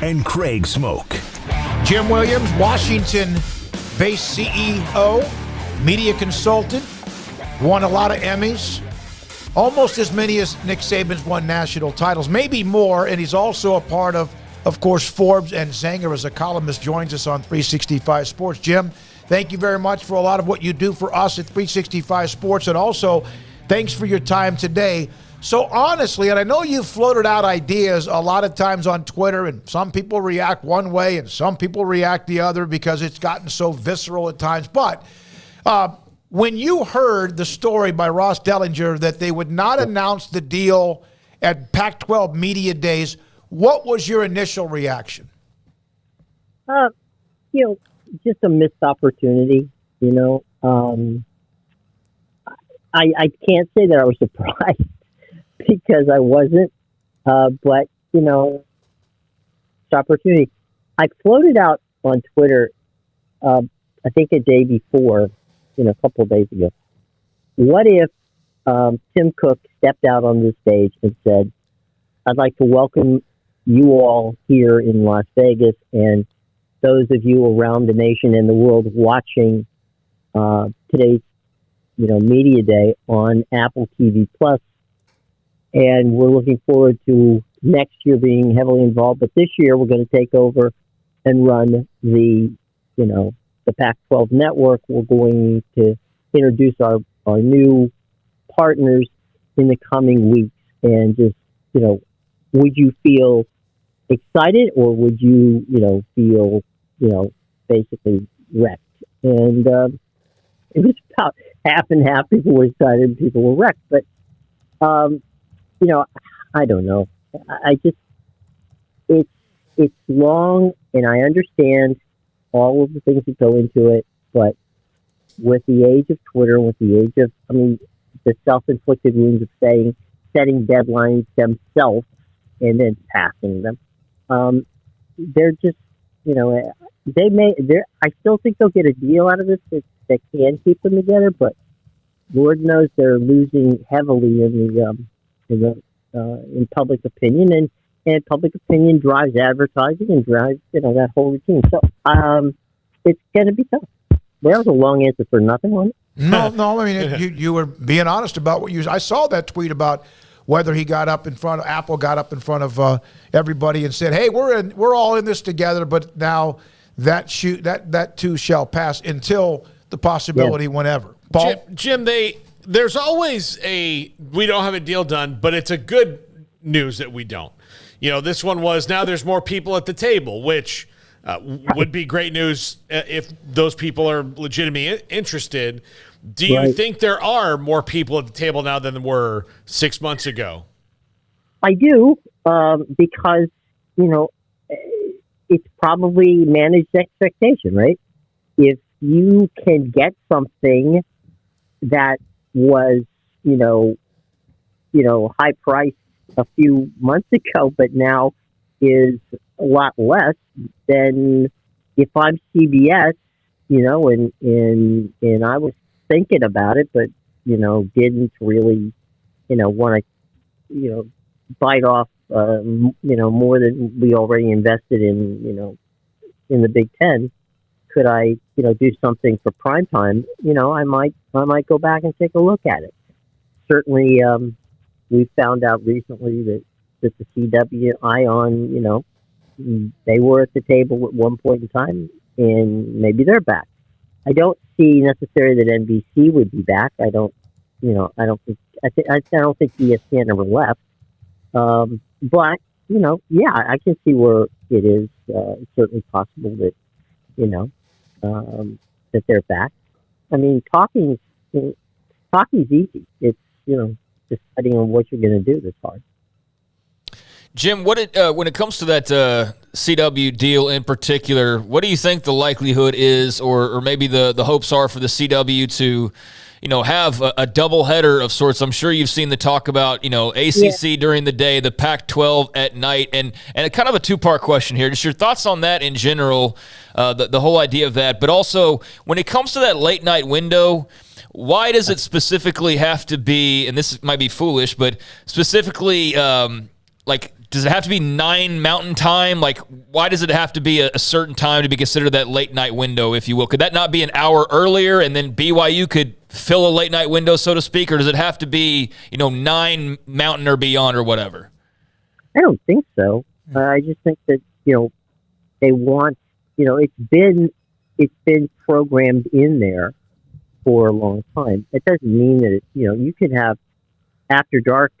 and Craig Smoak. Jim Williams, Washington-based CEO, media consultant, won a lot of Emmys, almost as many as Nick Saban's won national titles, maybe more, and he's also a part of course, Forbes and Zanger as a columnist joins us on 365 Sports. Jim, thank you very much for a lot of what you do for us at 365 Sports, and also thanks for your time today. So honestly, and I know you've floated out ideas a lot of times on Twitter, and some people react one way and some people react the other because it's gotten so visceral at times. But when you heard the story by Ross Dellinger that they would not announce the deal at Pac-12 Media Days, what was your initial reaction? Just a missed opportunity, I can't say that I was surprised because I wasn't, but, it's opportunity. I floated out on Twitter, I think a day before, a couple of days ago. What if Tim Cook stepped out on the stage and said, I'd like to welcome you all here in Las Vegas and those of you around the nation and the world watching today's, media day on Apple TV Plus. And we're looking forward to next year being heavily involved. But this year we're going to take over and run the Pac-12 network. We're going to introduce our new partners in the coming weeks. And just, would you feel excited or would you, feel, basically wrecked? And it was about half and half. People were excited and people were wrecked. But, I don't know. It's long, and I understand all of the things that go into it, but with the age of Twitter, with the age of, the self-inflicted wounds of setting deadlines themselves and then passing them, they're just, I still think they'll get a deal out of this that can keep them together, but Lord knows they're losing heavily in public opinion, and public opinion drives advertising and drives, that whole routine. So, it's going to be tough. That was a long answer for nothing on it. No. You were being honest about what I saw that tweet about whether he got up in front of Apple, got up in front of everybody and said, "Hey, we're all in this together." But now that too shall pass until the possibility whenever. Paul? Jim, there's always we don't have a deal done, but it's a good news that we don't. This one was now there's more people at the table, which would be great news if those people are legitimately interested. Do you think there are more people at the table now than there were 6 months ago? I do, because, it's probably managed expectation, right? If you can get something that was, high priced a few months ago, but now is a lot less, then if I'm CBS, and I was thinking about it, but, didn't really, want to, bite off, more than we already invested in the Big Ten. Could I, do something for prime time? I might go back and take a look at it. Certainly, we found out recently that the CW, Ion, they were at the table at one point in time, and maybe they're back. I don't see necessarily that NBC would be back. I don't think ESPN ever left. But I can see where it is certainly possible that that they're back. Talking's easy. It's deciding on what you're going to do that's hard. Jim, when it comes to that CW deal in particular, what do you think the likelihood is, or maybe the hopes are for the CW to, have a doubleheader of sorts? I'm sure you've seen the talk about, ACC during the day, the Pac-12 at night, and a kind of a two-part question here. Just your thoughts on that in general, the whole idea of that, but also when it comes to that late night window, why does it specifically have to be, and this might be foolish, but specifically does it have to be 9 Mountain Time? Like, why does it have to be a certain time to be considered that late night window, if you will? Could that not be an hour earlier, and then BYU could fill a late night window, so to speak, or does it have to be 9 Mountain or beyond or whatever? I don't think so. I just think that they want it's been programmed in there for a long time. It doesn't mean that you could have after dark.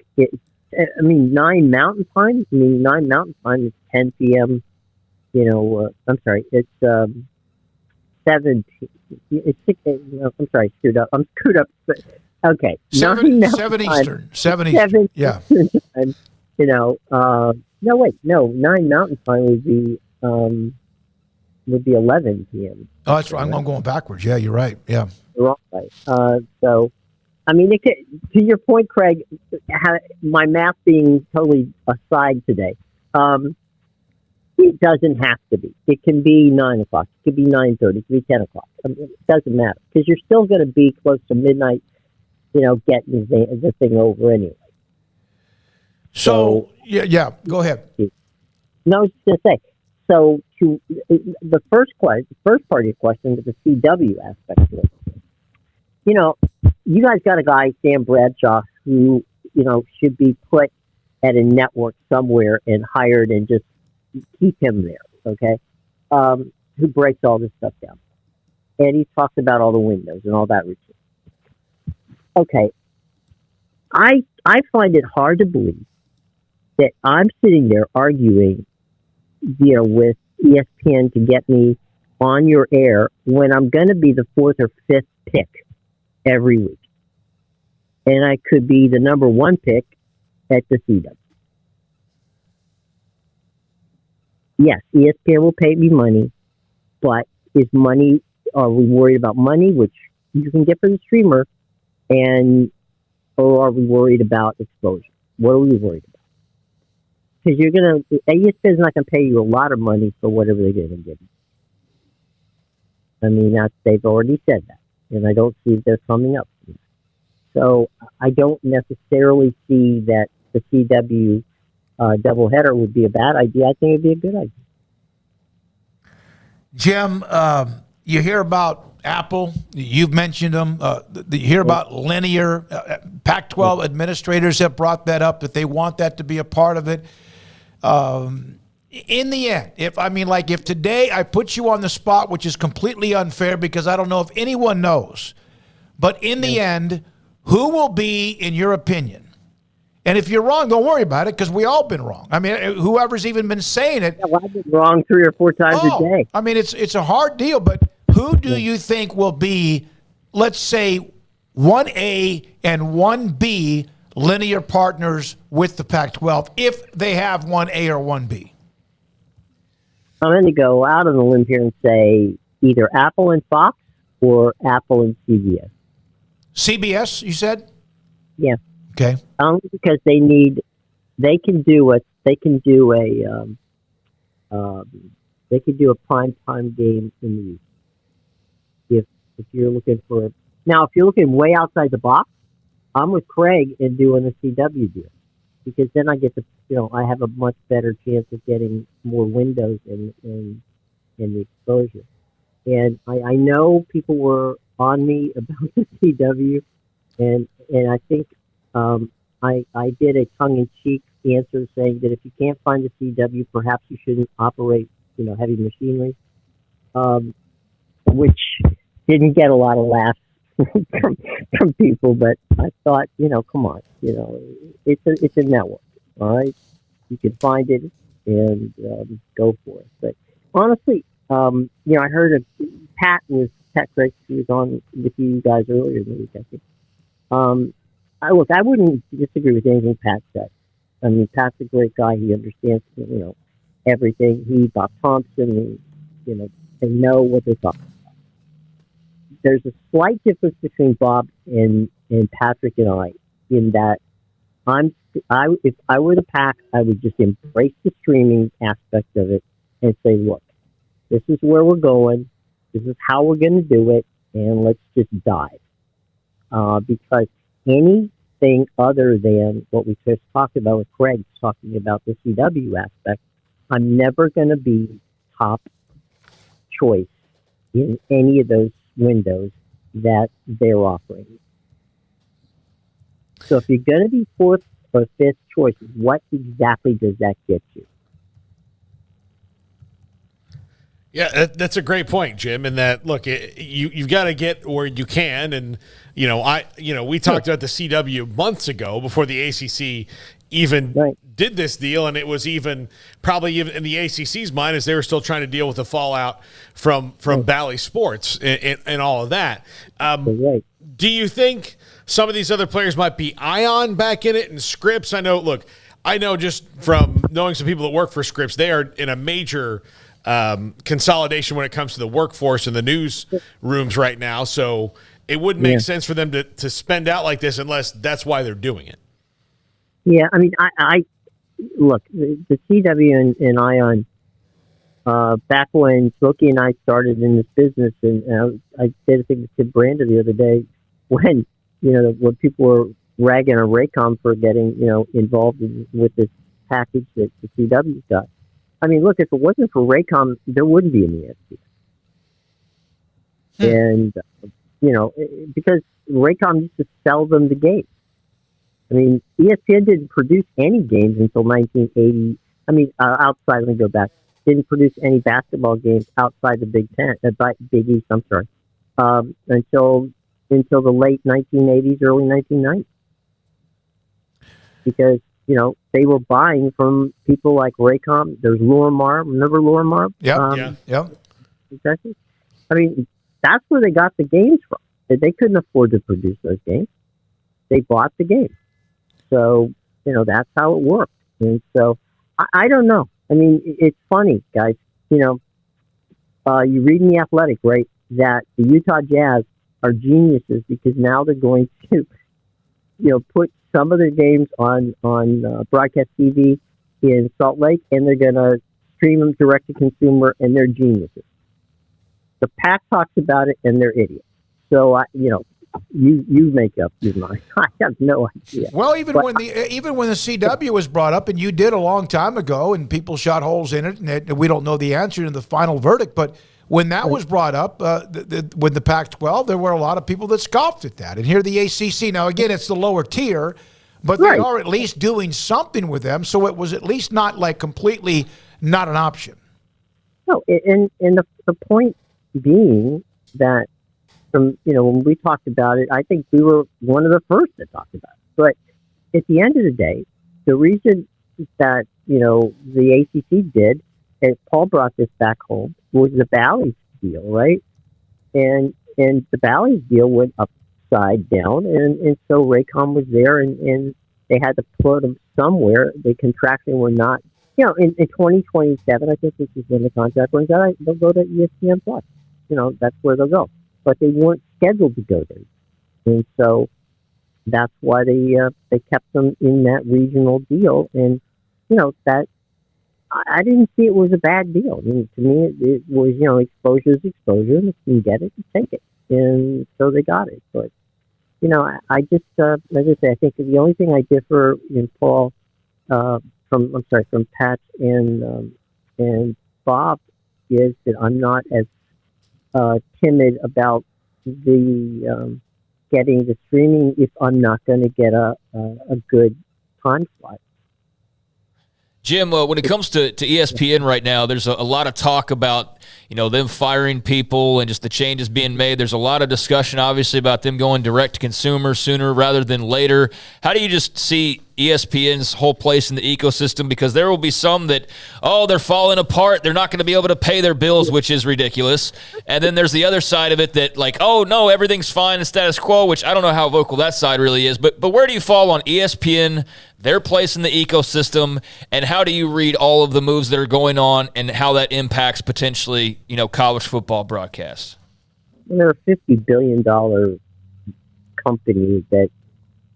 9 Mountain Time. 9 Mountain Time is 10 p.m. I'm sorry, it's 7. It's 6. I'm sorry, screwed up. I'm screwed up. But, okay, 7 Seven Eastern. 7 Eastern. Yeah. Time, no, wait, no. 9 Mountain Time would be 11 p.m. Oh, that's right. I'm going backwards. Yeah, you're right. Yeah. Wrong way. So, to your point, Craig, my math being totally aside today, it doesn't have to be. It can be 9 o'clock. It could be 9:30. It could be 10 o'clock. It doesn't matter because you're still going to be close to midnight, getting the thing over anyway. So yeah. Go ahead. No, I was just going to say. So to the first part of your question, the CW aspect to it. You guys got a guy, Sam Bradshaw, who, should be put at a network somewhere and hired and just keep him there, okay? Who breaks all this stuff down. And he talks about all the windows and all that routine. Okay. I find it hard to believe that I'm sitting there arguing, with ESPN to get me on your air when I'm going to be the 4th or 5th pick every week. And I could be the number 1 pick at the CW. Yes, ESPN will pay me money, but are we worried about money, which you can get for the streamer, or are we worried about exposure? What are we worried about? Because ESPN's not going to pay you a lot of money for whatever they're going to give you. They've already said that, and I don't see they're coming up. So I don't necessarily see that the CW doubleheader would be a bad idea. I think it'd be a good idea. Jim, you hear about Apple. You've mentioned them. You hear about linear. Pac-12 administrators have brought that up, that they want that to be a part of it. In the end, if today I put you on the spot, which is completely unfair because I don't know if anyone knows, but in the end, who will be, in your opinion? And if you're wrong, don't worry about it because we all been wrong. Whoever's even been saying it. Yeah, I've been wrong 3 or 4 times a day. It's a hard deal, but who do you think will be, let's say, 1A and 1B linear partners with the Pac-12 if they have 1A or 1B? I'm going to go out on a limb here and say either Apple and Fox or Apple and CBS. CBS, you said? Yeah. Okay. Because they can do a prime time game in the east. If you're looking if you're looking way outside the box, I'm with Craig in doing the CW deal because then I get to I have a much better chance of getting more windows in the exposure. And I know people were on me about the CW, and I think I did a tongue-in-cheek answer saying that if you can't find the CW, perhaps you shouldn't operate heavy machinery, which didn't get a lot of laughs from people. But I thought, come on, it's a network, all right? You can find it and go for it. But honestly, I heard Pat Craig, he was on with you guys earlier in the week, I think. I wouldn't disagree with anything Pat said. Pat's a great guy. He understands, everything. Bob Thompson, they know what they're talking about. There's a slight difference between Bob and Patrick and I in that if I were the Pac, I would just embrace the streaming aspect of it and say, look, this is where we're going. This is how we're going to do it, and let's just dive. Because any thing other than what we just talked about with Craig talking about the CW aspect. I'm never going to be top choice in any of those windows that they're offering. So if you're going to be fourth or fifth choice, what exactly does that get you? Yeah, that's a great point, Jim. And that, look, you've got to get where you can. And we talked about the CW months ago before the ACC even did this deal, and it was probably in the ACC's mind as they were still trying to deal with the fallout from Bally Sports and all of that. Do you think some of these other players might be Ion back in it and Scripps? I know just from knowing some people that work for Scripps, they are in a major consolidation when it comes to the workforce and the news rooms right now. So it wouldn't make sense for them to spend out like this unless that's why they're doing it. Yeah, I mean, I look, the CW and Ion, back when Smokey and I started in this business, and I did a thing to Branda the other day when people were ragging on Raycom for getting, involved with this package that the CW's got. I mean, look, if it wasn't for Raycom, there wouldn't be an ESPN. And, because Raycom used to sell them the games. I mean, ESPN didn't produce any games until 1980. I mean, outside, let me go back. Didn't produce any basketball games outside the Big East, I'm sorry, until the late 1980s, early 1990s. Because, they were buying from people like Raycom. There's Lorimar. Remember Lorimar? Yeah. Exactly. I mean, that's where they got the games from. They couldn't afford to produce those games. They bought the games. So, that's how it worked. And so, I don't know. I mean, it's funny, guys. You read in The Athletic, right, that the Utah Jazz are geniuses because now they're going to, put some of their games on broadcast TV in Salt Lake, and they're going to stream them direct to consumer, and they're geniuses. The Pac talks about it, and they're idiots. So, you make up your mind. I have no idea. Well, even when the CW was brought up, and you did a long time ago, and people shot holes in it, and we don't know the answer to the final verdict, but when that was brought up, with the Pac-12, there were a lot of people that scoffed at that. And here the ACC, now again, it's the lower tier, but they are at least doing something with them, so it was at least not like completely not an option. No, and the point being that from, when we talked about it, I think we were one of the first to talk about it. But at the end of the day, the reason that, the ACC did, and Paul brought this back home, was the Bally's deal, right? And the Bally's deal went upside down, and so Raycom was there, and they had to put them somewhere. They contractually were not, in 2027, I think, which is when the contract runs out, they'll go to ESPN Plus. That's where they'll go. But they weren't scheduled to go there. And so that's why they kept them in that regional deal. And, that I didn't see it was a bad deal. I mean, to me, it was, exposure is exposure, and if you can get it, you take it. And so they got it. But, I just, as I say, I think the only thing I differ in Paul, from Pat and Bob is that I'm not as timid about the getting the streaming if I'm not going to get a good time slot. Jim, when it comes to ESPN right now, there's a lot of talk about, them firing people and just the changes being made. There's a lot of discussion, obviously, about them going direct to consumer sooner rather than later. How do you just see ESPN's whole place in the ecosystem? Because there will be some that, they're falling apart. They're not going to be able to pay their bills, which is ridiculous. And then there's the other side of it that, like, no, everything's fine and status quo, which I don't know how vocal that side really is. But where do you fall on ESPN, their place in the ecosystem, and how do you read all of the moves that are going on and how that impacts potentially, college football broadcasts? They're a $50 billion company that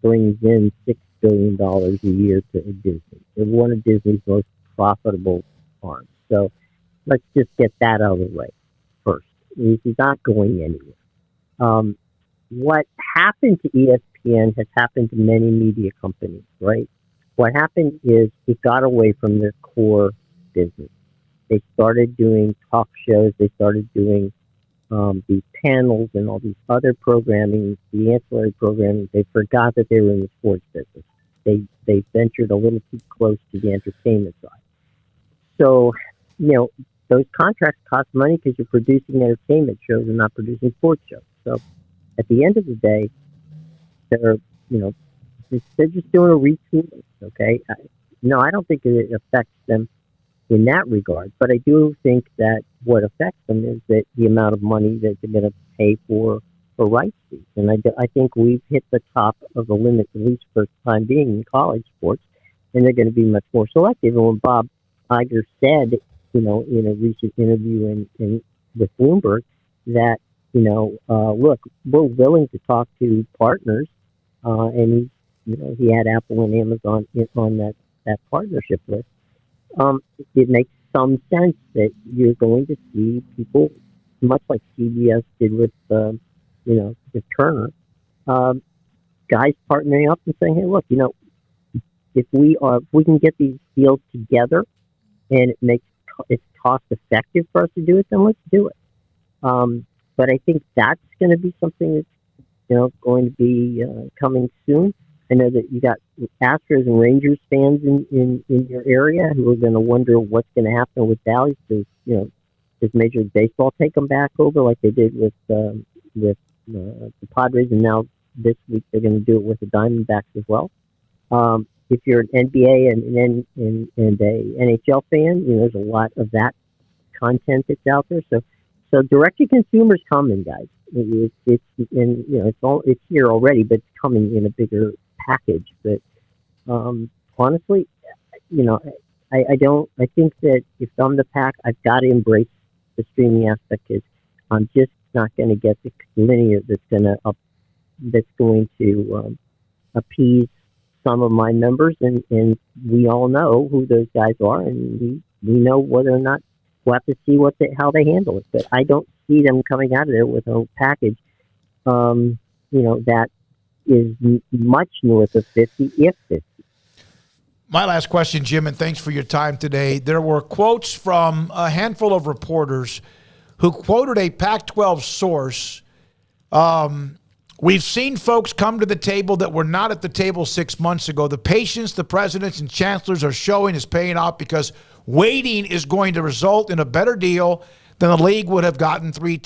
brings in $6 billion a year to Disney. They're one of Disney's most profitable arms. So let's just get that out of the way first. He's not going anywhere. What happened to ESPN has happened to many media companies, right? What happened is it got away from their core business. They started doing talk shows. They started doing these panels and all these other programming, the ancillary programming. They forgot that they were in the sports business. They ventured a little too close to the entertainment side. So, those contracts cost money because you're producing entertainment shows and not producing sports shows. So, at the end of the day, they're just doing a retooling. Okay, I don't think it affects them in that regard, but I do think that what affects them is that the amount of money that they're going to pay for rights fees. And I think we've hit the top of the limit, at least for the time being, in college sports, and they're going to be much more selective. And when Bob Iger said, in a recent interview with Bloomberg, that, look, we're willing to talk to partners, and he had Apple and Amazon on that partnership list. It makes some sense that you're going to see people, much like CBS did with with Turner, guys partnering up and saying, "Hey, look, if we can get these deals together, and it's cost effective for us to do it, then let's do it." But I think that's going to be something that's going to be coming soon. I know that you got Astros and Rangers fans in your area who are going to wonder what's going to happen with Dallas. Does Major League Baseball take them back over like they did with the Padres, and now this week they're going to do it with the Diamondbacks as well. If you're an NBA and a NHL fan, there's a lot of that content that's out there. So direct to consumer is coming, guys. It's here already, but it's coming in a bigger package. But honestly, I think that if I'm the Pack, I've got to embrace the streaming aspect, because I'm just not going to get the linear that's going to appease some of my members, and we all know who those guys are, and we know whether or not we'll have to see how they handle it. But I don't see them coming out of there with a package, that is much north of 50, if 50. My last question, Jim, and thanks for your time today. There were quotes from a handful of reporters who quoted a Pac-12 source. We've seen folks come to the table that were not at the table 6 months ago. The patience the presidents and chancellors are showing is paying off, because waiting is going to result in a better deal than the league would have gotten 3,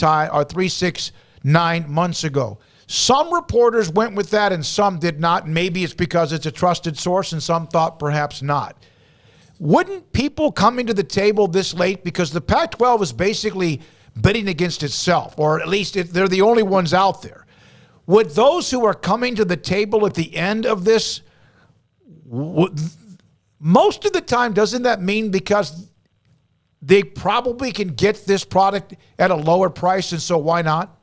6, 9 months ago. Some reporters went with that and some did not. Maybe it's because it's a trusted source, and some thought perhaps not. Wouldn't people coming to the table this late, because the Pac-12 is basically bidding against itself, or at least they're the only ones out there. Would those who are coming to the table at the end of this, most of the time, doesn't that mean because they probably can get this product at a lower price, and so why not?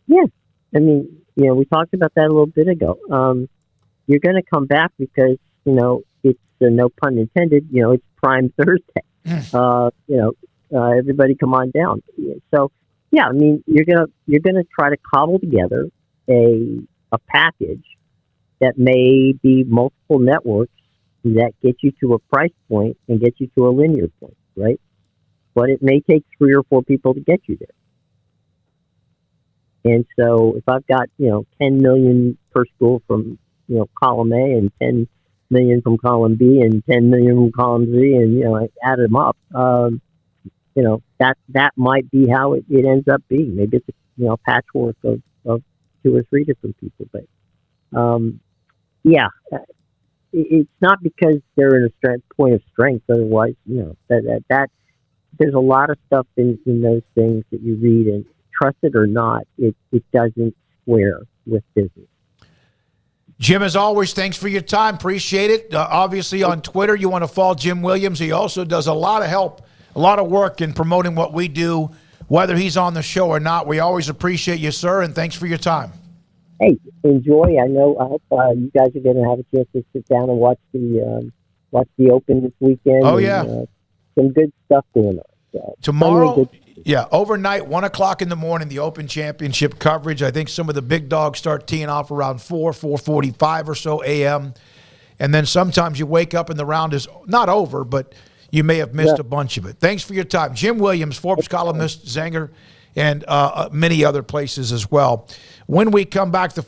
Yeah. I mean, we talked about that a little bit ago. You're going to come back because, it's no pun intended, it's Prime Thursday. Everybody come on down. So, yeah, I mean, you're gonna try to cobble together a package that may be multiple networks that get you to a price point and get you to a linear point, right? But it may take 3 or 4 people to get you there. And so if I've got, 10 million per school from, column A, and 10 million from column B, and 10 million from column Z, and, I add them up, that might be how it ends up being. Maybe it's a, patchwork of 2 or 3 different people. But, it's not because they're in a point of strength. Otherwise, that there's a lot of stuff in those things that you read, and trust it or not, it doesn't square with business. Jim, as always, thanks for your time. Appreciate it. Obviously, on Twitter, you want to follow Jim Williams. He also does a lot of help, a lot of work in promoting what we do, whether he's on the show or not. We always appreciate you, sir, and thanks for your time. Hey, enjoy. I hope you guys are going to have a chance to sit down and watch the Open this weekend. Oh, yeah. And, some good stuff going on. So, tomorrow, Yeah, overnight, 1 o'clock in the morning, the Open Championship coverage. I think some of the big dogs start teeing off around 4:45 or so a.m. And then sometimes you wake up and the round is not over, but you may have missed a bunch of it. Thanks for your time. Jim Williams, Forbes columnist, Zanger, and many other places as well. When we come back, the